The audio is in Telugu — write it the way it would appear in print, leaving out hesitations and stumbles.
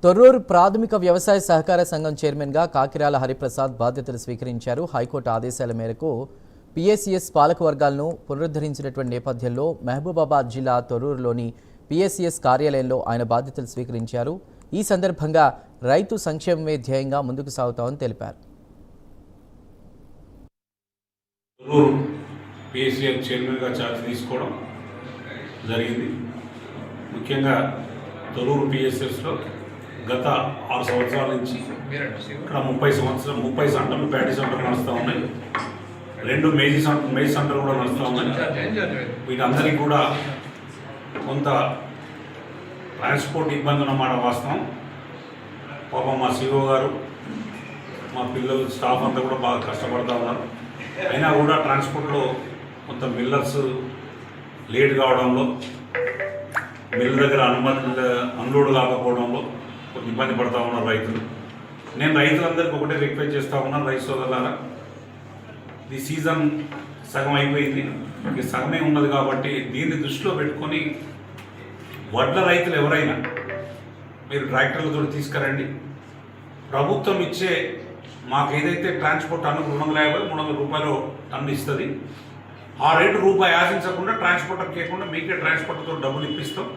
తొర్రూరు ప్రాథమిక వ్యవసాయ సహకార సంఘం చైర్మన్గా కాకిరాల హరిప్రసాద్ బాధ్యతలు స్వీకరించారు. హైకోర్టు ఆదేశాల మేరకు పిఎస్సిఎస్ పాలకవర్గాలను పునరుద్ధరించినటువంటి నేపథ్యంలో మహబూబాబాద్ జిల్లా తొర్రూరులోని పిఎస్సిఎస్ కార్యాలయంలో ఆయన బాధ్యతలు స్వీకరించారు. ఈ సందర్భంగా రైతు సంక్షేమమే ధ్యేయంగా ముందుకు సాగుతామని తెలిపారు. పిఎస్సిఎస్ చైర్మన్గా ఛార్జ్ తీసుకోవడం జరిగింది. ముఖ్యంగా తొర్రూరు పిఎస్సిఎస్లో గత 6 సంవత్సరాల నుంచి ఇక్కడ 30 సెంటర్లు ప్యాడీ సెంటర్లు నడుస్తూ ఉన్నాయి. 2 మేజీ సెంటర్లు కూడా నడుస్తూ ఉన్నాయి. వీటందరికీ కూడా కొంత ట్రాన్స్పోర్ట్ ఇబ్బంది అన్నమాట వాస్తవం. పాపం మా సిఓ గారు, మా పిల్లలు, స్టాఫ్ అంతా కూడా బాగా కష్టపడుతూ ఉన్నారు. అయినా కూడా ట్రాన్స్పోర్ట్లో కొంత మిల్లర్స్ లేట్ కావడంలో, మిల్ దగ్గర అన్లోడ్ కాకపోవడంలో కొంచెం ఇబ్బంది పడుతూ ఉన్నారు రైతులు. నేను రైతులందరికీ ఒకటే రిక్వెస్ట్ చేస్తూ ఉన్నాను, రైతు సోదరులారా, ఈ సీజన్ సగం అయిపోయింది, ఇంక సగమే ఉన్నది కాబట్టి దీన్ని దృష్టిలో పెట్టుకొని వడ్ల రైతులు ఎవరైనా మీరు ట్రాక్టర్లతో తీసుకురండి. ప్రభుత్వం ఇచ్చే మాకు ఏదైతే ట్రాన్స్పోర్ట్ టన్నుకు 250-300 రూపాయలు టన్ను ఇస్తుంది, ఆ రేటు రూపాయి ఆశించకుండా ట్రాన్స్పోర్టర్ చేయకుండా మీకే ట్రాన్స్పోర్టర్తో డబ్బులు ఇప్పిస్తాం.